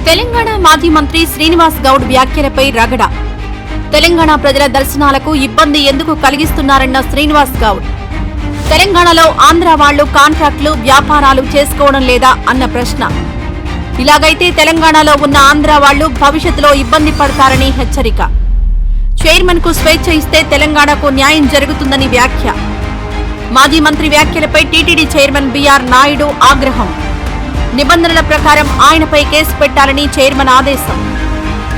తెలంగాణ మాజీ మంత్రి శ్రీనివాస్ గౌడ్ వ్యాఖ్యలపై రగడ. తెలంగాణ ప్రజల దర్శనాలకు ఇబ్బంది ఎందుకు కలిగిస్తున్నారన్న శ్రీనివాస్ గౌడ్. తెలంగాణలో ఆంధ్ర వాళ్లు కాంట్రాక్టులు వ్యాపారాలు చేసుకోవడం లేదా అన్న ప్రశ్న. ఇలాగైతే తెలంగాణలో ఉన్న ఆంధ్ర వాళ్లు భవిష్యత్తులో ఇబ్బంది పడతారని హెచ్చరిక. చైర్మన్ కు స్వేచ్ఛ ఇస్తే తెలంగాణకు న్యాయం జరుగుతుందని వ్యాఖ్య. మాజీ మంత్రి వ్యాఖ్యలపై టీటీడీ చైర్మన్ బీఆర్ నాయుడు ఆగ్రహం. నిబంధనల ప్రకారం ఆయనపై కేసు పెట్టాలని చైర్మన్ ఆదేశం.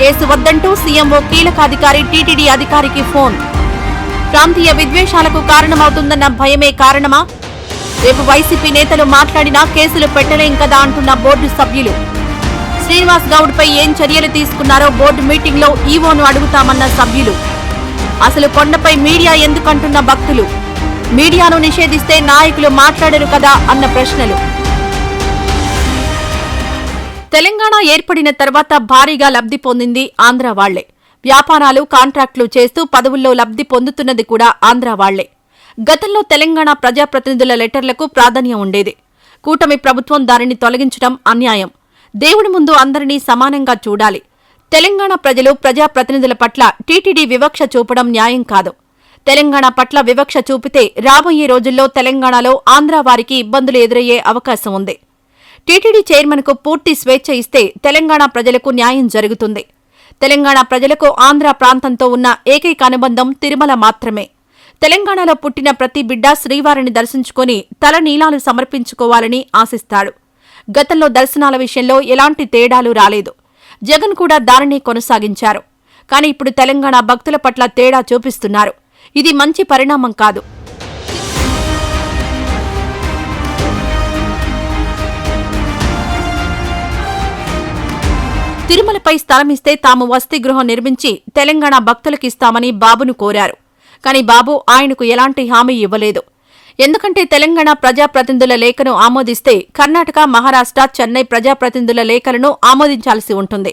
కేసు వద్దంటూ సీఎంఓ కీలకాధికారి టీటీడీ అధికారికి ఫోన్. ప్రాంతీయ విద్వేషాలకు కారణమవుతుందన్న భయమే కారణమా? రేపు వైసీపీ నేతలు మాట్లాడినా కేసులు పెట్టలేం కదా అంటున్న బోర్డు సభ్యులు. శ్రీనివాస్ గౌడ్ పై ఏం చర్యలు తీసుకున్నారో బోర్డు మీటింగ్ లో ఈవోను అడుగుతామన్న సభ్యులు. అసలు కొండపై మీడియా ఎందుకంటున్న భక్తులు. మీడియాను నిషేధిస్తే నాయకులు మాట్లాడరు కదా అన్న ప్రశ్నలు. తెలంగాణ ఏర్పడిన తర్వాత భారీగా లబ్ధి పొందింది ఆంధ్ర వాళ్లే. వ్యాపారాలు కాంట్రాక్టులు చేస్తూ పదవుల్లో లబ్ధి పొందుతున్నది కూడా ఆంధ్ర వాళ్లే. గతంలో తెలంగాణ ప్రజాప్రతినిధుల లెటర్లకు ప్రాధాన్యం ఉండేది. కూటమి ప్రభుత్వం దానిని తొలగించడం అన్యాయం. దేవుడి ముందు అందరినీ సమానంగా చూడాలి. తెలంగాణ ప్రజలు ప్రజాప్రతినిధుల పట్ల టీటీడీ వివక్ష చూపడం న్యాయం కాదు. తెలంగాణ పట్ల వివక్ష చూపితే రాబోయే రోజుల్లో తెలంగాణలో ఆంధ్ర వారికి ఇబ్బందులు ఎదురయ్యే అవకాశం ఉంది. టీటీడీ చైర్మన్ కు పూర్తి స్వేచ్ఛ ఇస్తే తెలంగాణ ప్రజలకు న్యాయం జరుగుతుంది. తెలంగాణ ప్రజలకు ఆంధ్ర ప్రాంతంతో ఉన్న ఏకైక అనుబంధం తిరుమల మాత్రమే. తెలంగాణలో పుట్టిన ప్రతి బిడ్డ శ్రీవారిని దర్శించుకుని తలనీలాలు సమర్పించుకోవాలని ఆశిస్తాడు. గతంలో దర్శనాల విషయంలో ఎలాంటి తేడాలు రాలేదు. జగన్ కూడా దానిని కొనసాగించారు. కానీ ఇప్పుడు తెలంగాణ భక్తుల పట్ల తేడా చూపిస్తున్నారు. ఇది మంచి పరిణామం కాదు. తిరుమలపై స్థలమిస్తే తాము వసతి గృహం నిర్మించి తెలంగాణ భక్తులకిస్తామని బాబును కోరారు. కానీ బాబు ఆయనకు ఎలాంటి హామీ ఇవ్వలేదు. ఎందుకంటే తెలంగాణ ప్రజాప్రతినిధుల లేఖను ఆమోదిస్తే కర్ణాటక, మహారాష్ట్ర, చెన్నై ప్రజాప్రతినిధుల లేఖలను ఆమోదించాల్సి ఉంటుంది.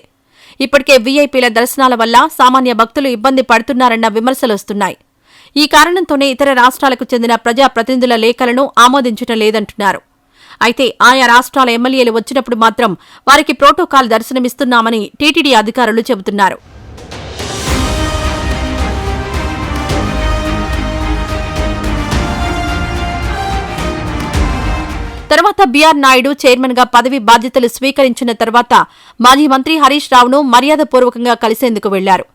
ఇప్పటికే వీఐపీల దర్శనాల వల్ల సామాన్య భక్తులు ఇబ్బంది పడుతున్నారన్న విమర్శలొస్తున్నాయి. ఈ కారణంతోనే ఇతర రాష్ట్రాలకు చెందిన ప్రజాప్రతినిధుల లేఖలను ఆమోదించడం లేదంటున్నారు. అయితే ఆయా రాష్ట్రాల ఎమ్మెల్యేలు వచ్చినప్పుడు మాత్రం వారికి ప్రోటోకాల్ దర్శనమిస్తున్నామని టీటీడీ అధికారులు చెబుతున్నారు. తర్వాత బీఆర్ నాయుడు చైర్మన్ గా పదవి బాధ్యతలు స్వీకరించిన తర్వాత మాజీ మంత్రి హరీష్ రావును మర్యాదపూర్వకంగా కలిసేందుకు వెళ్లారు.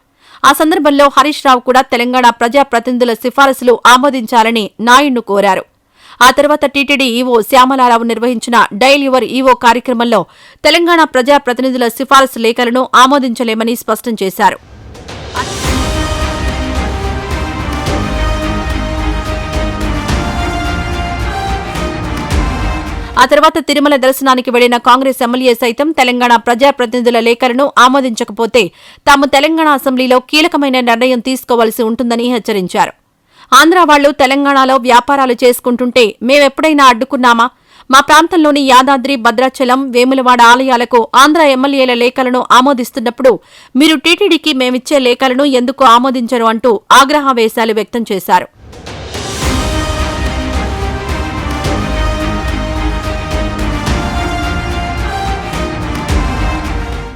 ఆ సందర్భంలో హరీష్ రావు కూడా తెలంగాణ ప్రజాప్రతినిధుల సిఫారసులు ఆమోదించాలని నాయుడును కోరారు. ఆ తర్వాత టీటీడీ ఈవో శ్యామలారావు నిర్వహించిన డైల్ యువర్ ఈవో కార్యక్రమంలో తెలంగాణ ప్రజాప్రతినిధుల సిఫారసు లేఖలను ఆమోదించలేమని స్పష్టం చేశారు. ఆ తర్వాత తిరుమల దర్శనానికి వెళ్లిన కాంగ్రెస్ ఎమ్మెల్యే సైతం తెలంగాణ ప్రజాప్రతినిధుల లేఖలను ఆమోదించకపోతే తాము తెలంగాణ అసెంబ్లీలో కీలకమైన నిర్ణయం తీసుకోవాల్సి ఉంటుందని హెచ్చరించారు. ఆంధ్ర వాళ్లు తెలంగాణలో వ్యాపారాలు చేసుకుంటుంటే మేమెప్పుడైనా అడ్డుకున్నామా? మా ప్రాంతంలోని యాదాద్రి, భద్రాచలం, వేములవాడ ఆలయాలకు ఆంధ్ర ఎమ్మెల్యేల లేఖలను ఆమోదిస్తున్నప్పుడు మీరు టీటీడీకి మేమిచ్చే లేఖలను ఎందుకు ఆమోదించరు అంటూ ఆగ్రహావేశాలు వ్యక్తం చేశారు.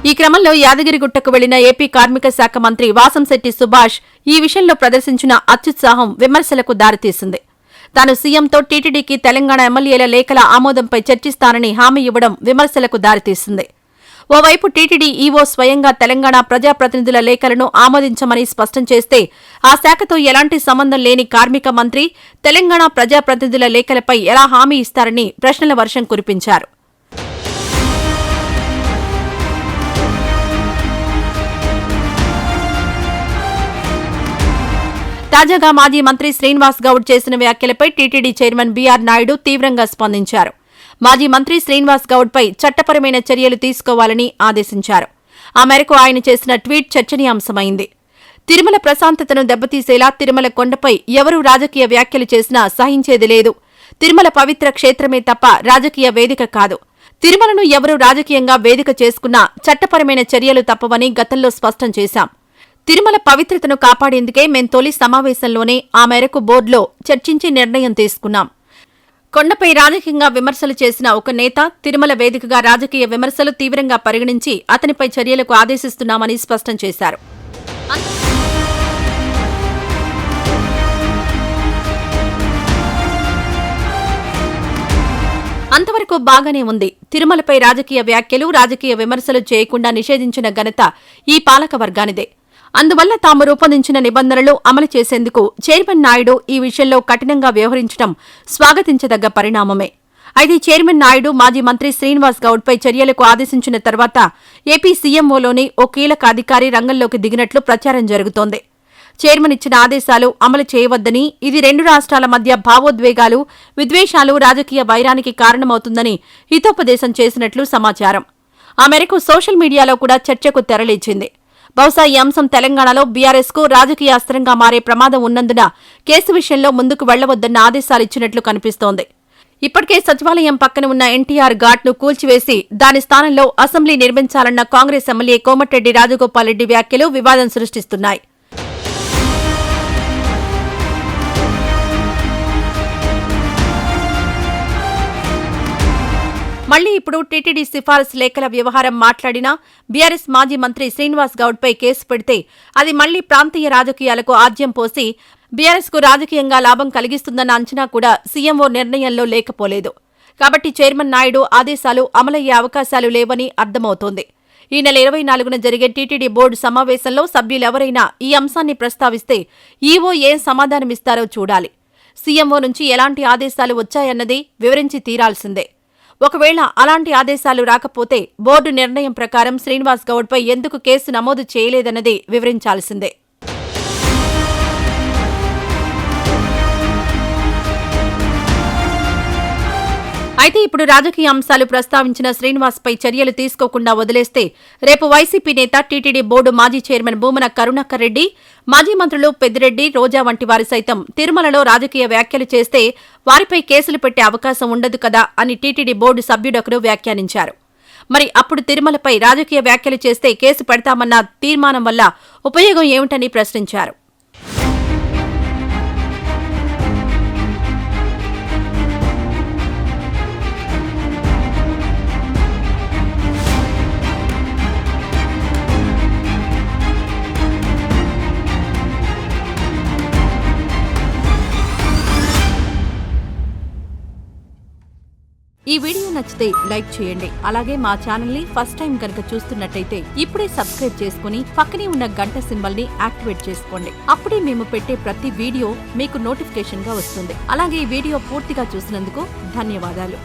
ఈ క్రమంలో యాదగిరిగుట్టకు వెళ్లిన ఏపీ కార్మిక శాఖ మంత్రి వాసంశెట్టి సుభాష్ ఈ విషయంలో ప్రదర్శించిన అత్యుత్సాహం విమర్శలకు దారితీసింది. తాను సీఎంతో టీటీడీకి తెలంగాణ ఎమ్మెల్యేల లేఖల ఆమోదంపై చర్చిస్తానని హామీ ఇవ్వడం విమర్శలకు దారితీసింది. ఓవైపు టీటీడీ ఈవో స్వయంగా తెలంగాణ ప్రజాప్రతినిధుల లేఖలను ఆమోదించమని స్పష్టం చేస్తే ఆ శాఖతో ఎలాంటి సంబంధం లేని కార్మిక మంత్రి తెలంగాణ ప్రజాప్రతినిధుల లేఖలపై ఎలా హామీ ఇస్తారని ప్రశ్నల వర్షం కురిపించారు. తాజాగా మాజీ మంత్రి శ్రీనివాస్ గౌడ్ చేసిన వ్యాఖ్యలపై టీటీడీ చైర్మన్ బీఆర్ నాయుడు తీవ్రంగా స్పందించారు. మాజీ మంత్రి శ్రీనివాస్ గౌడ్పై చట్టపరమైన చర్యలు తీసుకోవాలని ఆదేశించారు. ఆ మేరకు ఆయన చేసిన ట్వీట్ చర్చనీయాంశమైంది. తిరుమల ప్రశాంతతను దెబ్బతీసేలా తిరుమల కొండపై ఎవరూ రాజకీయ వ్యాఖ్యలు చేసినా సహించేది లేదు. తిరుమల పవిత్ర క్షేత్రమే తప్ప రాజకీయ వేదిక కాదు. తిరుమలను ఎవరూ రాజకీయంగా వేదిక చేసుకున్నా చట్టపరమైన చర్యలు తప్పవని గతంలో స్పష్టం చేశాం. తిరుమల పవిత్రతను కాపాడేందుకే మేం తొలి సమావేశంలోనే ఆ మేరకు బోర్డులో చర్చించి నిర్ణయం తీసుకున్నాం. కొండపై రాజకీయంగా విమర్శలు చేసిన ఒక నేత తిరుమల వేదికగా రాజకీయ విమర్శలు తీవ్రంగా పరిగణించి అతనిపై చర్యలకు ఆదేశిస్తున్నామని స్పష్టం చేశారు. అంతవరకు బాగానే ఉంది. తిరుమలపై రాజకీయ వ్యాఖ్యలు, రాజకీయ విమర్శలు చేయకుండా నిషేధించిన ఘనత ఈ పాలక వర్గానిదే. అందువల్ల తాము రూపొందించిన నిబంధనలు అమలు చేసేందుకు చైర్మన్ నాయుడు ఈ విషయంలో కఠినంగా వ్యవహరించడం స్వాగతించదగ్గ పరిణామమే. అయితే చైర్మన్ నాయుడు మాజీ మంత్రి శ్రీనివాస్ గౌడ్పై చర్యలకు ఆదేశించిన తర్వాత ఏపీ సీఎంఓలోని ఓ కీలక అధికారి రంగంలోకి దిగినట్లు ప్రచారం జరుగుతోంది. చైర్మన్ ఇచ్చిన ఆదేశాలు అమలు చేయవద్దని, ఇది రెండు రాష్ట్రాల మధ్య భావోద్వేగాలు, విద్వేషాలు, రాజకీయ వైరానికి కారణమవుతుందని హితోపదేశం చేసినట్లు సమాచారం. ఆ మేరకు సోషల్ మీడియాలో కూడా చర్చకు తెరలేచింది. బహుశా ఈ అంశం తెలంగాణలో బీఆర్ఎస్కు రాజకీయ అస్త్రంగా మారే ప్రమాదం ఉన్నందున కేసు విషయంలో ముందుకు వెళ్లవద్దన్న ఆదేశాలిచ్చినట్లు కనిపిస్తోంది. ఇప్పటికే సచివాలయం పక్కన ఉన్న ఎన్టీఆర్ ఘాట్ను కూల్చివేసి దాని స్థానంలో అసెంబ్లీ నిర్మించాలన్న కాంగ్రెస్ ఎమ్మెల్యే కోమటిరెడ్డి రాజగోపాల్ రెడ్డి వ్యాఖ్యలు వివాదం సృష్టిస్తున్నాయి. మళ్లీ ఇప్పుడు టీటీడీ సిఫారసు లేఖల వ్యవహారం మాట్లాడినా బీఆర్ఎస్ మాజీ మంత్రి శ్రీనివాస్ గౌడ్పై కేసు పెడితే అది మళ్లీ ప్రాంతీయ రాజకీయాలకు ఆజ్యం పోసి బీఆర్ఎస్కు రాజకీయంగా లాభం కలిగిస్తుందన్న అంచనా కూడా సీఎంఓ నిర్ణయంలో లేకపోలేదు. కాబట్టి చైర్మన్ నాయుడు ఆదేశాలు అమలయ్యే అవకాశాలు లేవని అర్థమవుతోంది. ఈ నెల 24న జరిగే టీటీడీ బోర్డు సమావేశంలో సభ్యులెవరైనా ఈ అంశాన్ని ప్రస్తావిస్తే ఈవో ఏం సమాధానమిస్తారో చూడాలి. సీఎంఓ నుంచి ఎలాంటి ఆదేశాలు వచ్చాయన్నది వివరించి తీరాల్సిందే. ఒకవేళ అలాంటి ఆదేశాలు రాకపోతే బోర్డు నిర్ణయం ప్రకారం శ్రీనివాస్ గౌడ్పై ఎందుకు కేసు నమోదు చేయలేదన్నది వివరించాల్సిందే. అయితే ఇప్పుడు రాజకీయ అంశాలు ప్రస్తావించిన శ్రీనివాస్పై చర్యలు తీసుకోకుండా వదిలేస్తే రేపు వైసీపీ నేత టీటీడీ బోర్డు మాజీ చైర్మన్ భూమన కరుణాకర్ రెడ్డి, మాజీ మంత్రులు పెద్దిరెడ్డి, రోజా వంటి వారు సైతం తిరుమలలో రాజకీయ వ్యాఖ్యలు చేస్తే వారిపై కేసులు పెట్టే అవకాశం ఉండదు కదా అని టీటీడీ బోర్డు సభ్యుడొకరు వ్యాఖ్యానించారు. మరి అప్పుడు తిరుమలపై రాజకీయ వ్యాఖ్యలు చేస్తే కేసు పెడతామన్న తీర్మానం వల్ల ఉపయోగం ఏమిటని ప్రశ్నించారు. ఈ వీడియో నచ్చితే లైక్ చేయండి. అలాగే మా ఛానల్ ని ఫస్ట్ టైం కనుక చూస్తున్నట్టయితే ఇప్పుడే సబ్స్క్రైబ్ చేసుకుని పక్కనే ఉన్న గంట సింబల్ ని యాక్టివేట్ చేసుకోండి. అప్పుడే మేము పెట్టే ప్రతి వీడియో మీకు నోటిఫికేషన్ గా వస్తుంది. అలాగే ఈ వీడియో పూర్తిగా చూసినందుకు ధన్యవాదాలు.